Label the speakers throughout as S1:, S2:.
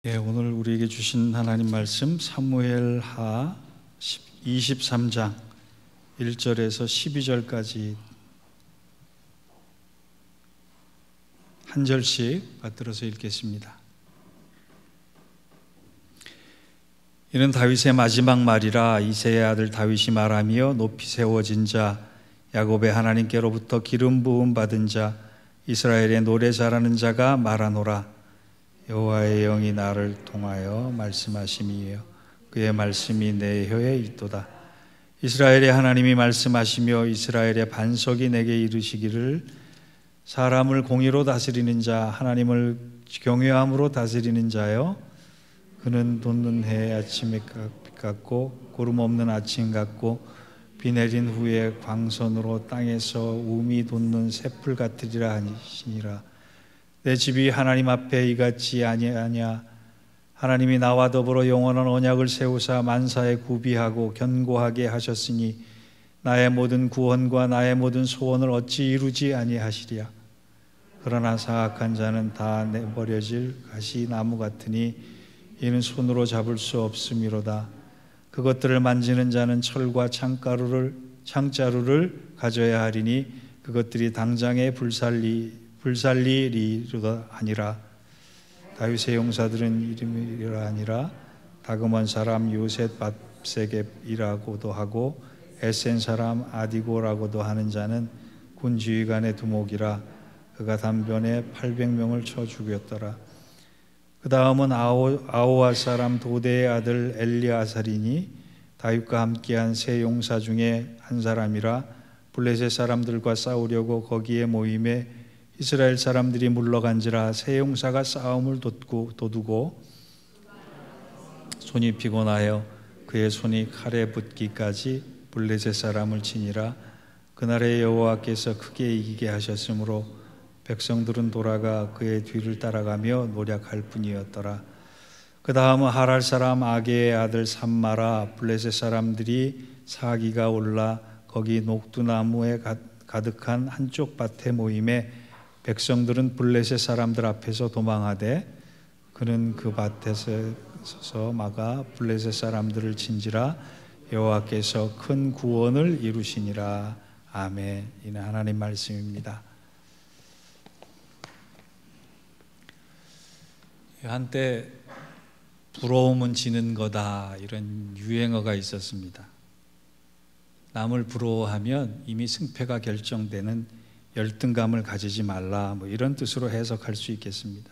S1: 오늘 우리에게 주신 하나님 말씀 사무엘하 23장 1절에서 12절까지 한 절씩 받들어서 읽겠습니다. 이는 다윗의 마지막 말이라. 이새의 아들 다윗이 말하며 높이 세워진 자, 야곱의 하나님께로부터 기름 부음 받은 자, 이스라엘의 노래 잘하는 자가 말하노라. 여호와의 영이 나를 통하여 말씀하심이에요. 그의 말씀이 내 혀에 있도다. 이스라엘의 하나님이 말씀하시며 이스라엘의 반석이 내게 이르시기를, 사람을 공의로 다스리는 자, 하나님을 경외함으로 다스리는 자여, 그는 돋는 해 아침에 같고 구름 없는 아침 같고 비 내린 후에 광선으로 땅에서 우미 돋는 새풀 같으리라 하시니라. 내 집이 하나님 앞에 이같이 아니하냐. 하나님이 나와 더불어 영원한 언약을 세우사 만사에 구비하고 견고하게 하셨으니 나의 모든 구원과 나의 모든 소원을 어찌 이루지 아니하시랴. 그러나 사악한 자는 다 내버려질 가시나무 같으니 이는 손으로 잡을 수 없음이로다. 그것들을 만지는 자는 철과 창자루를 가져야 하리니 그것들이 당장에 불살리리로다 하니라. 다윗의 용사들은 이름이라 하니라. 다그먼 사람 요셋 밥세겝이라고도 하고 에센 사람 아디고라고도 하는 자는 군 지휘관의 두목이라. 그가 단변에 800명을 쳐 죽였더라. 그 다음은 아호와 사람 도대의 아들 엘리아살이니 다윗과 함께한 세 용사 중에 한 사람이라. 블레셋 사람들과 싸우려고 거기에 모임에 이스라엘 사람들이 물러간지라. 세 용사가 싸움을 도두고 손이 피곤하여 그의 손이 칼에 붙기까지 블레셋 사람을 치니라. 그날에 여호와께서 크게 이기게 하셨으므로 백성들은 돌아가 그의 뒤를 따라가며 노략할 뿐이었더라. 그 다음은 하랄 사람 아게의 아들 삼마라. 블레셋 사람들이 사기가 올라 거기 녹두나무에 가득한 한쪽 밭에 모임에 백성들은 블레셋 사람들 앞에서 도망하되 그는 그 밭에서 서서 막아 블레셋 사람들을 친지라. 여호와께서 큰 구원을 이루시니라. 아멘. 이는 하나님 말씀입니다. 한때 부러움은 지는 거다, 이런 유행어가 있었습니다. 남을 부러워하면 이미 승패가 결정되는 열등감을 가지지 말라, 이런 뜻으로 해석할 수 있겠습니다.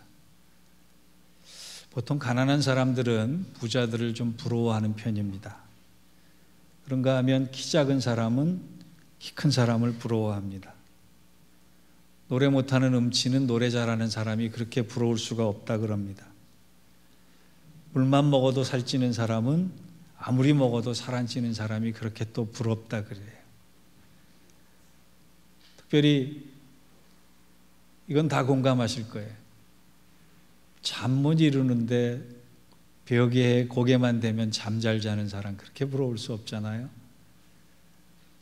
S1: 보통 가난한 사람들은 부자들을 좀 부러워하는 편입니다. 그런가 하면 키 작은 사람은 키 큰 사람을 부러워합니다. 노래 못하는 음치는 노래 잘하는 사람이 그렇게 부러울 수가 없다 그럽니다. 물만 먹어도 살찌는 사람은 아무리 먹어도 살 안 찌는 사람이 그렇게 또 부럽다 그래요. 특별히 이건 다 공감하실 거예요. 잠 못 이루는데 벽에 고개만 대면 잠 잘 자는 사람, 그렇게 부러울 수 없잖아요.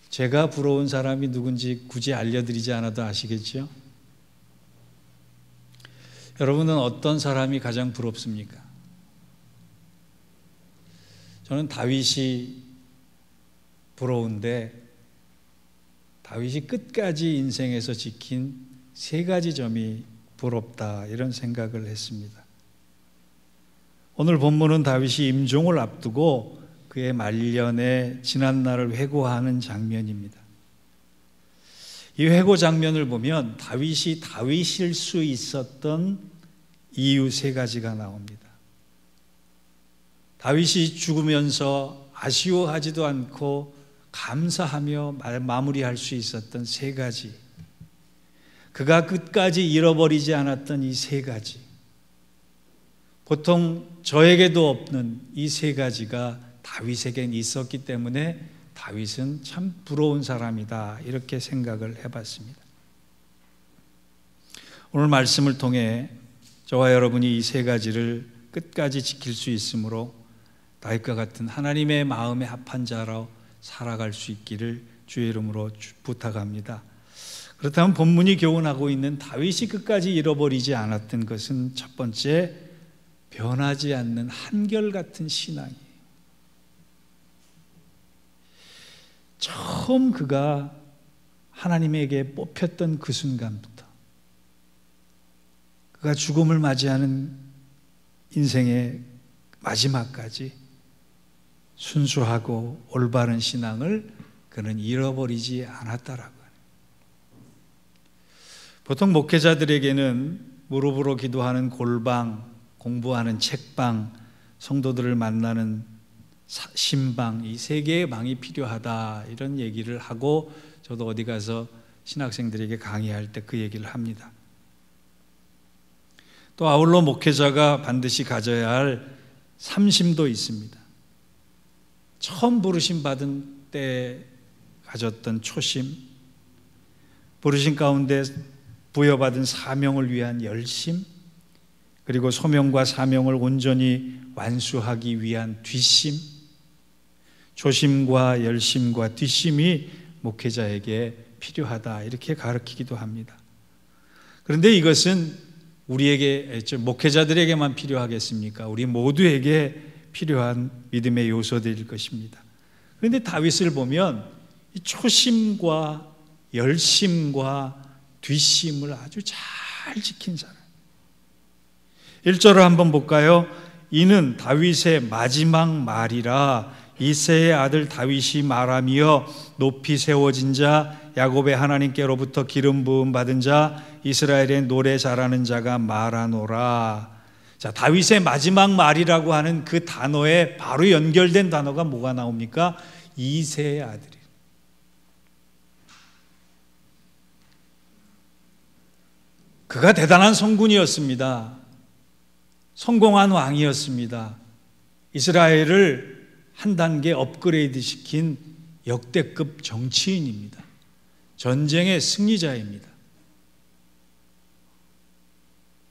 S1: 제가 부러운 사람이 누군지 굳이 알려드리지 않아도 아시겠죠? 여러분은 어떤 사람이 가장 부럽습니까? 저는 다윗이 부러운데, 다윗이 끝까지 인생에서 지킨 세 가지 점이 부럽다, 이런 생각을 했습니다. 오늘 본문은 다윗이 임종을 앞두고 그의 말년에 지난 날을 회고하는 장면입니다. 이 회고 장면을 보면 다윗이 다윗일 수 있었던 이유 세 가지가 나옵니다. 다윗이 죽으면서 아쉬워하지도 않고 감사하며 마무리할 수 있었던 세 가지, 그가 끝까지 잃어버리지 않았던 이 세 가지, 보통 저에게도 없는 이 세 가지가 다윗에겐 있었기 때문에 다윗은 참 부러운 사람이다, 이렇게 생각을 해봤습니다. 오늘 말씀을 통해 저와 여러분이 이 세 가지를 끝까지 지킬 수 있으므로 다윗과 같은 하나님의 마음에 합한 자로 살아갈 수 있기를 주의 이름으로 부탁합니다. 그렇다면 본문이 교훈하고 있는 다윗이 끝까지 잃어버리지 않았던 것은 첫 번째, 변하지 않는 한결같은 신앙이에요. 처음 그가 하나님에게 뽑혔던 그 순간부터 그가 죽음을 맞이하는 인생의 마지막까지 순수하고 올바른 신앙을 그는 잃어버리지 않았다라고 해요. 보통 목회자들에게는 무릎으로 기도하는 골방, 공부하는 책방, 성도들을 만나는 신방, 이 세 개의 방이 필요하다 이런 얘기를 하고 저도 어디 가서 신학생들에게 강의할 때 그 얘기를 합니다. 또 아울러 목회자가 반드시 가져야 할 삼심도 있습니다. 처음 부르심 받은 때 가졌던 초심, 부르심 가운데 부여받은 사명을 위한 열심, 그리고 소명과 사명을 온전히 완수하기 위한 뒷심, 초심과 열심과 뒷심이 목회자에게 필요하다 이렇게 가르치기도 합니다. 그런데 이것은 우리에게, 목회자들에게만 필요하겠습니까? 우리 모두에게 필요한 믿음의 요소들일 것입니다. 그런데 다윗을 보면 이 초심과 열심과 뒷심을 아주 잘 지킨 사람. 1절을 한번 볼까요? 이는 다윗의 마지막 말이라 이새의 아들 다윗이 말하며 높이 세워진 자 야곱의 하나님께로부터 기름 부음 받은 자 이스라엘의 노래 잘하는 자가 말하노라. 자, 다윗의 마지막 말이라고 하는 그 단어에 바로 연결된 단어가 뭐가 나옵니까? 이새의 아들이. 그가 대단한 성군이었습니다. 성공한 왕이었습니다. 이스라엘을 한 단계 업그레이드 시킨 역대급 정치인입니다. 전쟁의 승리자입니다.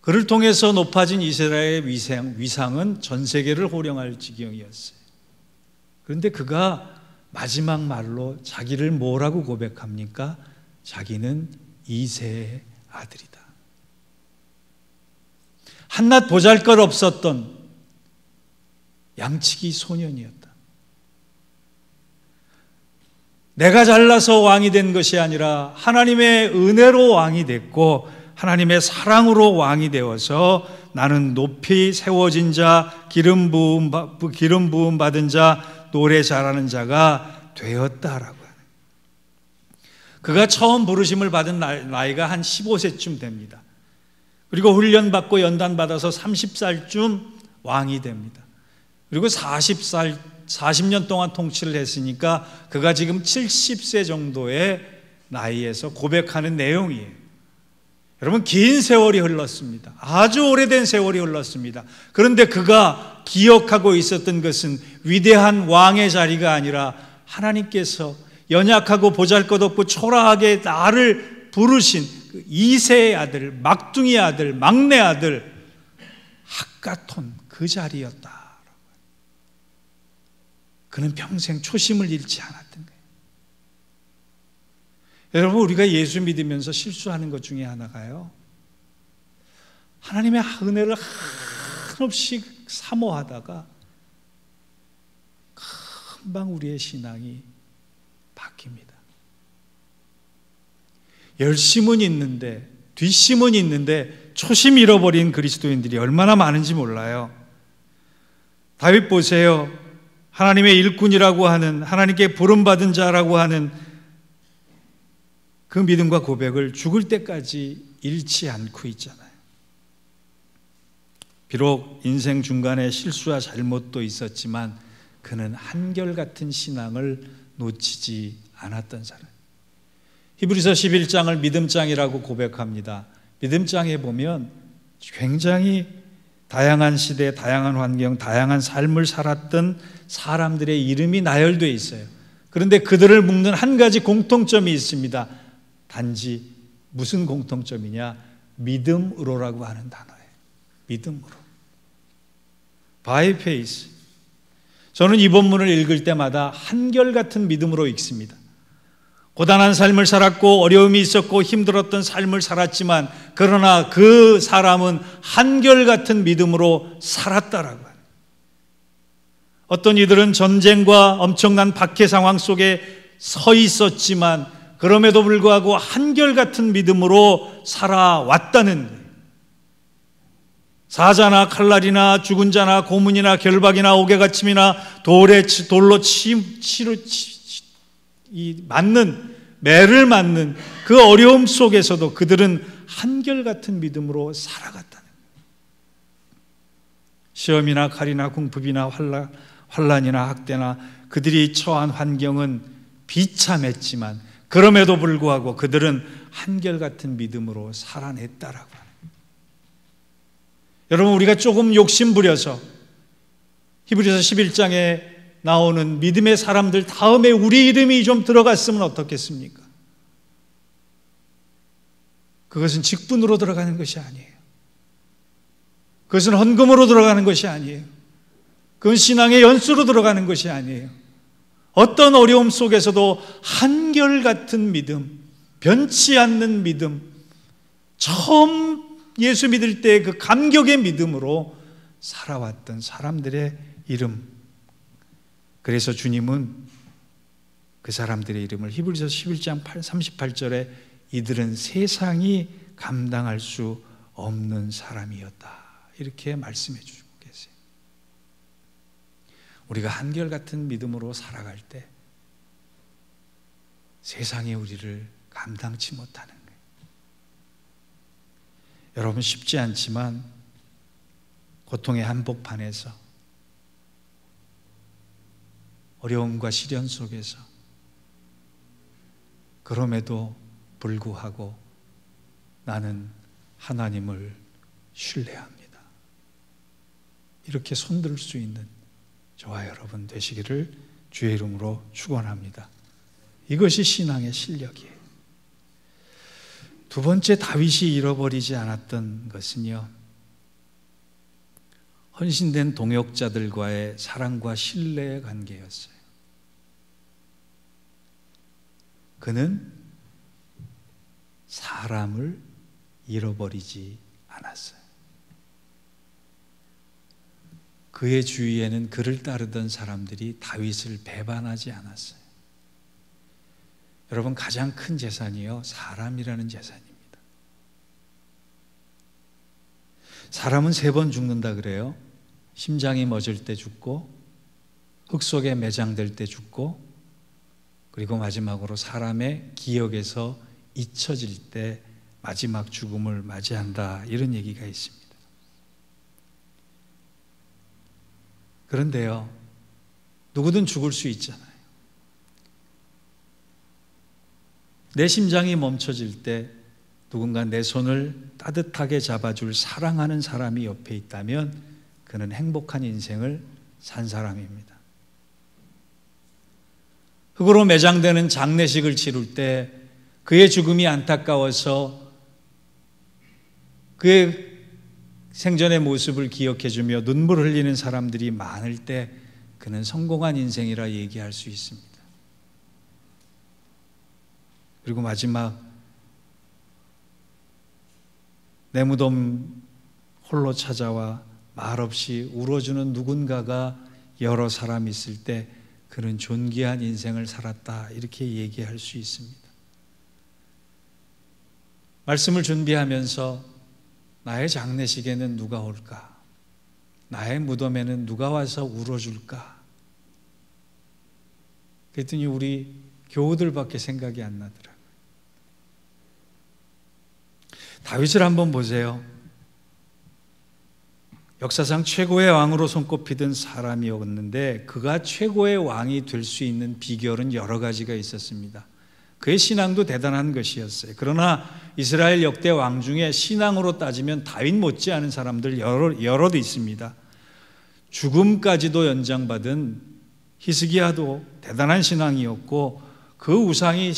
S1: 그를 통해서 높아진 이스라엘의 위상은 전 세계를 호령할 지경이었어요. 그런데 그가 마지막 말로 자기를 뭐라고 고백합니까? 자기는 이새의 아들이다. 한낱 보잘것없었던 양치기 소년이었다. 내가 잘나서 왕이 된 것이 아니라 하나님의 은혜로 왕이 됐고 하나님의 사랑으로 왕이 되어서 나는 높이 세워진 자, 기름 부음 받은 자, 노래 잘하는 자가 되었다라고 하는. 그가 처음 부르심을 받은 나이가 한 15세쯤 됩니다. 그리고 훈련받고 연단받아서 30살쯤 왕이 됩니다. 그리고 40년 동안 통치를 했으니까 그가 지금 70세 정도의 나이에서 고백하는 내용이에요. 여러분, 긴 세월이 흘렀습니다. 아주 오래된 세월이 흘렀습니다. 그런데 그가 기억하고 있었던 것은 위대한 왕의 자리가 아니라 하나님께서 연약하고 보잘것없고 초라하게 나를 부르신 그 이새의 아들, 막둥이 아들, 막내 아들 학가톤 그 자리였다. 그는 평생 초심을 잃지 않았던 거예요. 여러분, 우리가 예수 믿으면서 실수하는 것 중에 하나가요, 하나님의 은혜를 한없이 사모하다가 금방 우리의 신앙이 바뀝니다. 열심은 있는데, 뒷심은 있는데 초심 잃어버린 그리스도인들이 얼마나 많은지 몰라요. 다윗 보세요. 하나님의 일꾼이라고 하는, 하나님께 부름받은 자라고 하는 그 믿음과 고백을 죽을 때까지 잃지 않고 있잖아요. 비록 인생 중간에 실수와 잘못도 있었지만 그는 한결같은 신앙을 놓치지 않았던 사람. 히브리서 11장을 믿음장이라고 고백합니다. 믿음장에 보면 굉장히 다양한 시대, 다양한 환경, 다양한 삶을 살았던 사람들의 이름이 나열되어 있어요. 그런데 그들을 묶는 한 가지 공통점이 있습니다. 단지 무슨 공통점이냐? 믿음으로라고 하는 단어예요. 믿음으로. By faith. 저는 이 본문을 읽을 때마다 한결같은 믿음으로 읽습니다. 고단한 삶을 살았고 어려움이 있었고 힘들었던 삶을 살았지만 그러나 그 사람은 한결같은 믿음으로 살았다라고 합니다. 어떤 이들은 전쟁과 엄청난 박해 상황 속에 서 있었지만 그럼에도 불구하고 한결같은 믿음으로 살아왔다는 거예요. 사자나 칼날이나 죽은 자나 고문이나 결박이나 옥에갇힘이나 돌로 맞는 매를 맞는 그 어려움 속에서도 그들은 한결같은 믿음으로 살아갔다는 거예요. 시험이나 칼이나 궁핍이나 환난이나 학대나 그들이 처한 환경은 비참했지만 그럼에도 불구하고 그들은 한결같은 믿음으로 살아냈다라고 합니다. 여러분, 우리가 조금 욕심부려서 히브리서 11장에 나오는 믿음의 사람들 다음에 우리 이름이 좀 들어갔으면 어떻겠습니까? 그것은 직분으로 들어가는 것이 아니에요. 그것은 헌금으로 들어가는 것이 아니에요. 그건 신앙의 연수로 들어가는 것이 아니에요. 어떤 어려움 속에서도 한결같은 믿음, 변치 않는 믿음, 처음 예수 믿을 때 그 감격의 믿음으로 살아왔던 사람들의 이름. 그래서 주님은 그 사람들의 이름을 히브리서 11장 38절에 이들은 세상이 감당할 수 없는 사람이었다, 이렇게 말씀해 주고 계세요. 우리가 한결같은 믿음으로 살아갈 때 세상이 우리를 감당치 못하는 거예요. 여러분, 쉽지 않지만 고통의 한복판에서 어려움과 시련 속에서 그럼에도 불구하고 나는 하나님을 신뢰합니다, 이렇게 손들 수 있는 저와 여러분 되시기를 주의 이름으로 축원합니다. 이것이 신앙의 실력이에요. 두 번째, 다윗이 잃어버리지 않았던 것은요, 헌신된 동역자들과의 사랑과 신뢰의 관계였어요. 그는 사람을 잃어버리지 않았어요. 그의 주위에는 그를 따르던 사람들이 다윗을 배반하지 않았어요. 여러분, 가장 큰 재산이요, 사람이라는 재산입니다. 사람은 3번 죽는다 그래요. 심장이 멎을 때 죽고, 흙 속에 매장될 때 죽고, 그리고 마지막으로 사람의 기억에서 잊혀질 때 마지막 죽음을 맞이한다, 이런 얘기가 있습니다. 그런데요, 누구든 죽을 수 있잖아요. 내 심장이 멈춰질 때 누군가 내 손을 따뜻하게 잡아줄 사랑하는 사람이 옆에 있다면 그는 행복한 인생을 산 사람입니다. 흙으로 매장되는 장례식을 치를 때 그의 죽음이 안타까워서 그의 생전의 모습을 기억해주며 눈물 흘리는 사람들이 많을 때 그는 성공한 인생이라 얘기할 수 있습니다. 그리고 마지막 내 무덤 홀로 찾아와 말없이 울어주는 누군가가 여러 사람 있을 때 그는 존귀한 인생을 살았다, 이렇게 얘기할 수 있습니다. 말씀을 준비하면서 나의 장례식에는 누가 올까? 나의 무덤에는 누가 와서 울어줄까? 그랬더니 우리 교우들밖에 생각이 안 나더라고요. 다윗을 한번 보세요. 역사상 최고의 왕으로 손꼽히던 사람이었는데 그가 최고의 왕이 될 수 있는 비결은 여러 가지가 있었습니다. 그의 신앙도 대단한 것이었어요. 그러나 이스라엘 역대 왕 중에 신앙으로 따지면 다윗 못지않은 사람들 여럿 있습니다. 죽음까지도 연장받은 히스기야도 대단한 신앙이었고, 그 우상이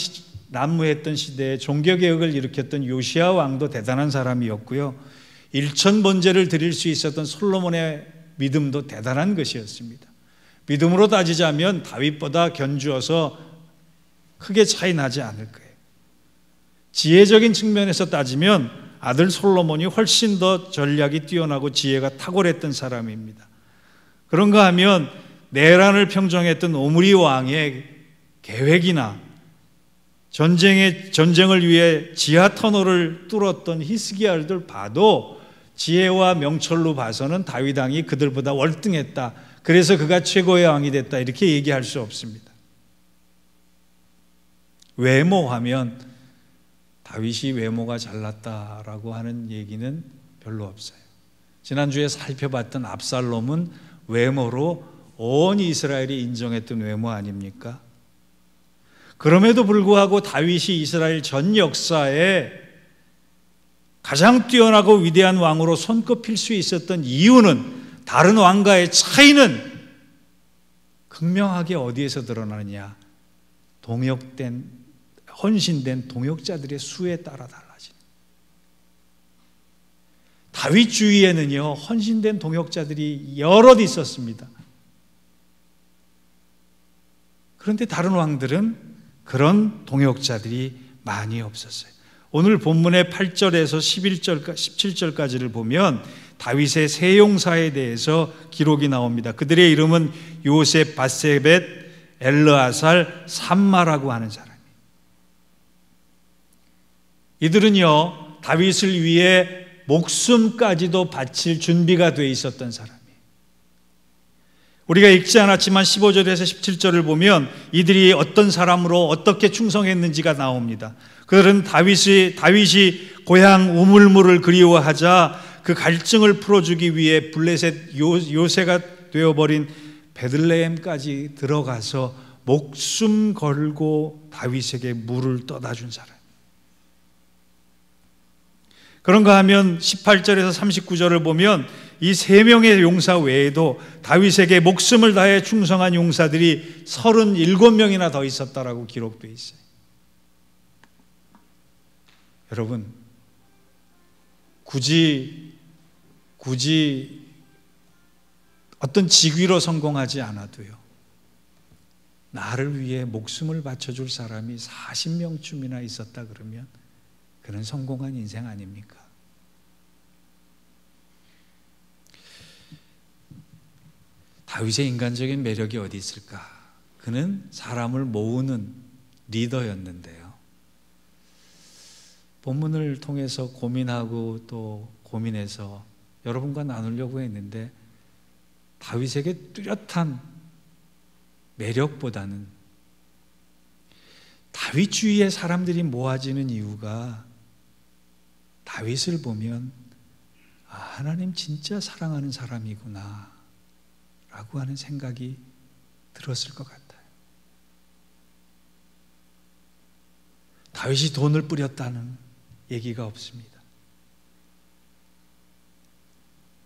S1: 난무했던 시대에 종교개혁을 일으켰던 요시야 왕도 대단한 사람이었고요, 일천번제를 드릴 수 있었던 솔로몬의 믿음도 대단한 것이었습니다. 믿음으로 따지자면 다윗보다 견주어서 크게 차이 나지 않을 거예요. 지혜적인 측면에서 따지면 아들 솔로몬이 훨씬 더 전략이 뛰어나고 지혜가 탁월했던 사람입니다. 그런가 하면 내란을 평정했던 오므리 왕의 계획이나 전쟁을 위해 지하 터널을 뚫었던 히스기야를 봐도 지혜와 명철로 봐서는 다윗 왕이 그들보다 월등했다. 그래서 그가 최고의 왕이 됐다. 이렇게 얘기할 수 없습니다. 외모하면 다윗이 외모가 잘났다라고 하는 얘기는 별로 없어요. 지난주에 살펴봤던 압살롬은 외모로 온 이스라엘이 인정했던 외모 아닙니까? 그럼에도 불구하고 다윗이 이스라엘 전 역사에 가장 뛰어나고 위대한 왕으로 손꼽힐 수 있었던 이유는 다른 왕과의 차이는 극명하게 어디에서 드러나느냐? 헌신된 동역자들의 수에 따라 달라지는. 다윗 주위에는요, 헌신된 동역자들이 여럿 있었습니다. 그런데 다른 왕들은 그런 동역자들이 많이 없었어요. 오늘 본문의 8절에서 17절까지를 보면 다윗의 세 용사에 대해서 기록이 나옵니다. 그들의 이름은 요셉, 바세벳, 엘르아살, 삼마라고 하는 사람. 이들은요, 다윗을 위해 목숨까지도 바칠 준비가 돼 있었던 사람이에요. 우리가 읽지 않았지만 15절에서 17절을 보면 이들이 어떤 사람으로 어떻게 충성했는지가 나옵니다. 그들은 다윗이 고향 우물물을 그리워하자 그 갈증을 풀어주기 위해 블레셋 요새가 되어버린 베들레헴까지 들어가서 목숨 걸고 다윗에게 물을 떠다 준 사람. 그런가 하면 18절에서 39절을 보면 이 세 명의 용사 외에도 다윗에게 목숨을 다해 충성한 용사들이 37명이나 더 있었다라고 기록되어 있어요. 여러분, 굳이 어떤 직위로 성공하지 않아도요, 나를 위해 목숨을 바쳐줄 사람이 40명쯤이나 있었다 그러면 그는 성공한 인생 아닙니까? 다윗의 인간적인 매력이 어디 있을까? 그는 사람을 모으는 리더였는데요. 본문을 통해서 고민하고 또 고민해서 여러분과 나누려고 했는데 다윗에게 뚜렷한 매력보다는 다윗 주위에 사람들이 모아지는 이유가 다윗을 보면 하나님 진짜 사랑하는 사람이구나 라고 하는 생각이 들었을 것 같아요. 다윗이 돈을 뿌렸다는 얘기가 없습니다.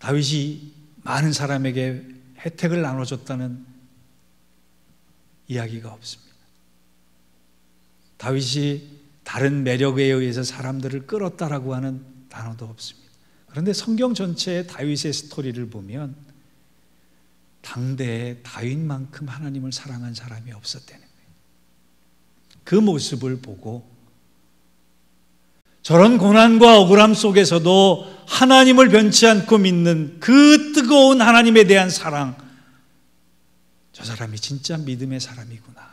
S1: 다윗이 많은 사람에게 혜택을 나눠줬다는 이야기가 없습니다. 다윗이 다른 매력에 의해서 사람들을 끌었다라고 하는 단어도 없습니다. 그런데 성경 전체의 다윗의 스토리를 보면 당대에 다윗만큼 하나님을 사랑한 사람이 없었다는 거예요. 그 모습을 보고 저런 고난과 억울함 속에서도 하나님을 변치 않고 믿는 그 뜨거운 하나님에 대한 사랑, 저 사람이 진짜 믿음의 사람이구나.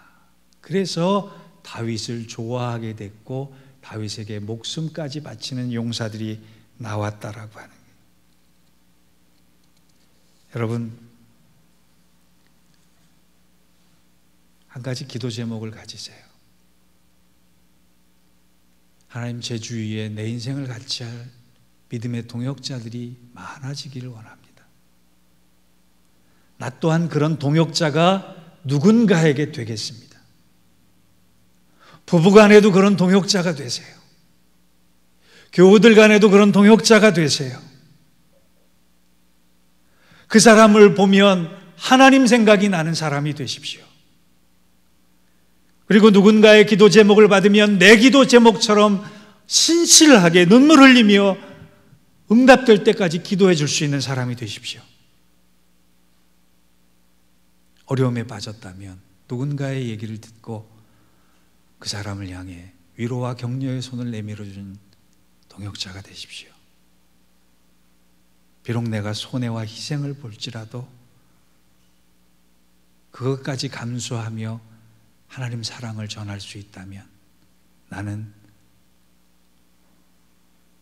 S1: 그래서 다윗을 좋아하게 됐고 다윗에게 목숨까지 바치는 용사들이 나왔다라고 하는 거예요. 여러분, 한 가지 기도 제목을 가지세요. 하나님, 제 주위에 내 인생을 같이 할 믿음의 동역자들이 많아지기를 원합니다. 나 또한 그런 동역자가 누군가에게 되겠습니다. 부부간에도 그런 동역자가 되세요. 교우들 간에도 그런 동역자가 되세요. 그 사람을 보면 하나님 생각이 나는 사람이 되십시오. 그리고 누군가의 기도 제목을 받으면 내 기도 제목처럼 신실하게 눈물 흘리며 응답될 때까지 기도해 줄 수 있는 사람이 되십시오. 어려움에 빠졌다면 누군가의 얘기를 듣고 그 사람을 향해 위로와 격려의 손을 내밀어주는 동역자가 되십시오. 비록 내가 손해와 희생을 볼지라도 그것까지 감수하며 하나님 사랑을 전할 수 있다면 나는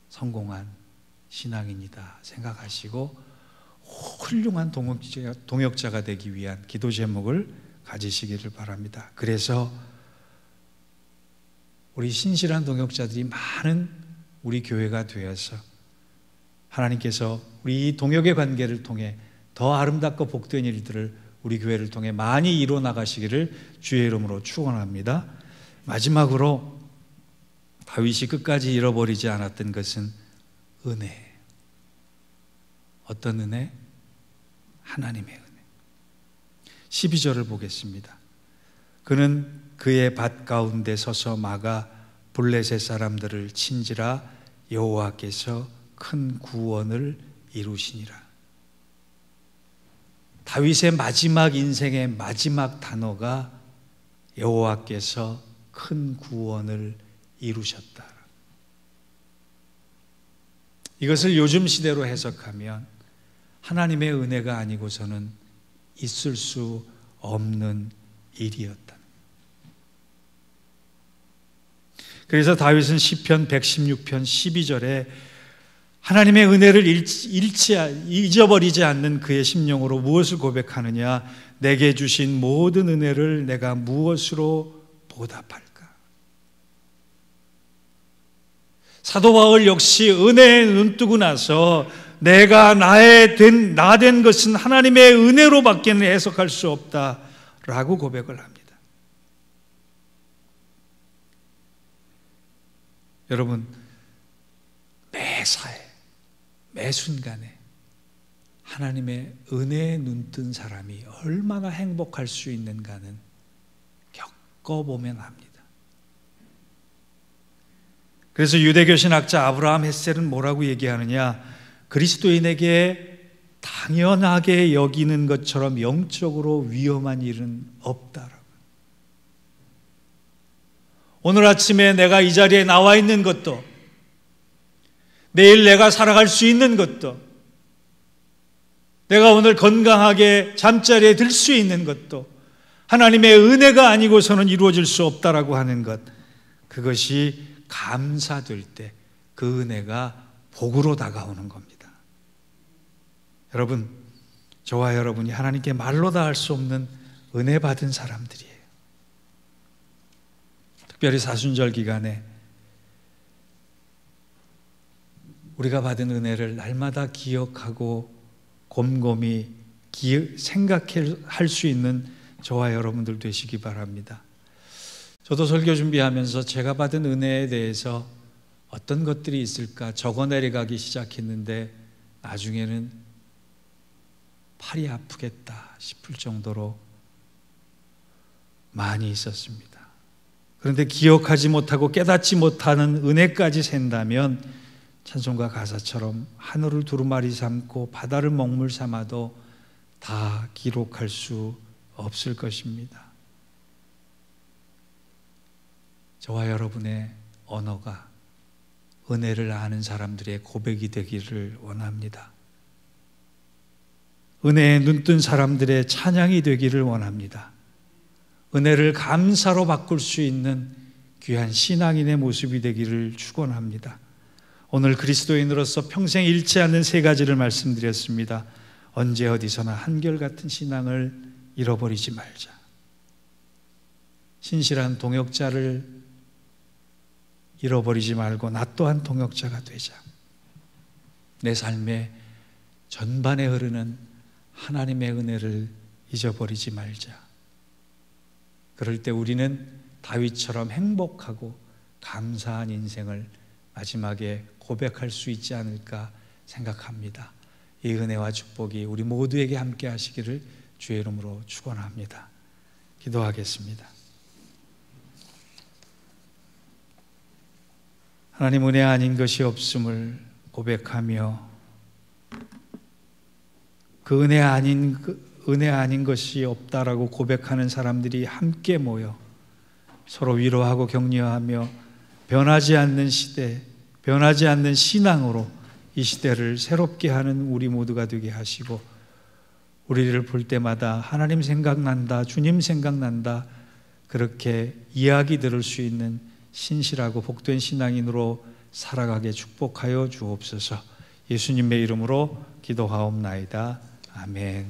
S1: 성공한 신앙인이다 생각하시고 훌륭한 동역자가 되기 위한 기도 제목을 가지시기를 바랍니다. 그래서 우리 신실한 동역자들이 많은 우리 교회가 되어서 하나님께서 우리 이 동역의 관계를 통해 더 아름답고 복된 일들을 우리 교회를 통해 많이 이루어 나가시기를 주의 이름으로 축원합니다. 마지막으로 다윗이 끝까지 잃어버리지 않았던 것은 은혜예요. 어떤 은혜? 하나님의 은혜. 12절을 보겠습니다. 그는 그의 밭 가운데 서서 막아 블레셋 사람들을 친지라 여호와께서 큰 구원을 이루시니라. 다윗의 마지막 인생의 마지막 단어가 여호와께서 큰 구원을 이루셨다. 이것을 요즘 시대로 해석하면 하나님의 은혜가 아니고서는 있을 수 없는 일이었다. 그래서 다윗은 시편 116편 12절에 하나님의 은혜를 잊어버리지 않는 그의 심령으로 무엇을 고백하느냐? 내게 주신 모든 은혜를 내가 무엇으로 보답할까? 사도 바울 역시 은혜에 눈뜨고 나서 내가 나 된 것은 하나님의 은혜로밖에는 해석할 수 없다라고 고백을 합니다. 여러분, 매사에 매 순간에 하나님의 은혜에 눈뜬 사람이 얼마나 행복할 수 있는가는 겪어보면 압니다. 그래서 유대교 신학자 아브라함 헷셀은 뭐라고 얘기하느냐? 그리스도인에게 당연하게 여기는 것처럼 영적으로 위험한 일은 없다라고. 오늘 아침에 내가 이 자리에 나와 있는 것도, 내일 내가 살아갈 수 있는 것도, 내가 오늘 건강하게 잠자리에 들 수 있는 것도 하나님의 은혜가 아니고서는 이루어질 수 없다라고 하는 것, 그것이 감사될 때 그 은혜가 복으로 다가오는 겁니다. 여러분, 저와 여러분이 하나님께 말로 다 할 수 없는 은혜 받은 사람들이에요. 특별히 사순절 기간에 우리가 받은 은혜를 날마다 기억하고 곰곰이 생각할 수 있는 저와 여러분들 되시기 바랍니다. 저도 설교 준비하면서 제가 받은 은혜에 대해서 어떤 것들이 있을까 적어 내려가기 시작했는데 나중에는 팔이 아프겠다 싶을 정도로 많이 있었습니다. 그런데 기억하지 못하고 깨닫지 못하는 은혜까지 센다면 찬송가 가사처럼 하늘을 두루마리 삼고 바다를 먹물 삼아도 다 기록할 수 없을 것입니다. 저와 여러분의 언어가 은혜를 아는 사람들의 고백이 되기를 원합니다. 은혜에 눈뜬 사람들의 찬양이 되기를 원합니다. 은혜를 감사로 바꿀 수 있는 귀한 신앙인의 모습이 되기를 축원합니다. 오늘 그리스도인으로서 평생 잃지 않는 세 가지를 말씀드렸습니다. 언제 어디서나 한결같은 신앙을 잃어버리지 말자. 신실한 동역자를 잃어버리지 말고 나 또한 동역자가 되자. 내 삶의 전반에 흐르는 하나님의 은혜를 잊어버리지 말자. 그럴 때 우리는 다윗처럼 행복하고 감사한 인생을 마지막에 고백할 수 있지 않을까 생각합니다. 이 은혜와 축복이 우리 모두에게 함께 하시기를 주의 이름으로 축원합니다. 기도하겠습니다. 하나님, 은혜 아닌 것이 없음을 고백하며 그 은혜 아닌 것이 없다라고 고백하는 사람들이 함께 모여 서로 위로하고 격려하며 변하지 않는 시대, 변하지 않는 신앙으로 이 시대를 새롭게 하는 우리 모두가 되게 하시고, 우리를 볼 때마다 하나님 생각난다, 주님 생각난다, 그렇게 이야기 들을 수 있는 신실하고 복된 신앙인으로 살아가게 축복하여 주옵소서. 예수님의 이름으로 기도하옵나이다. 아멘.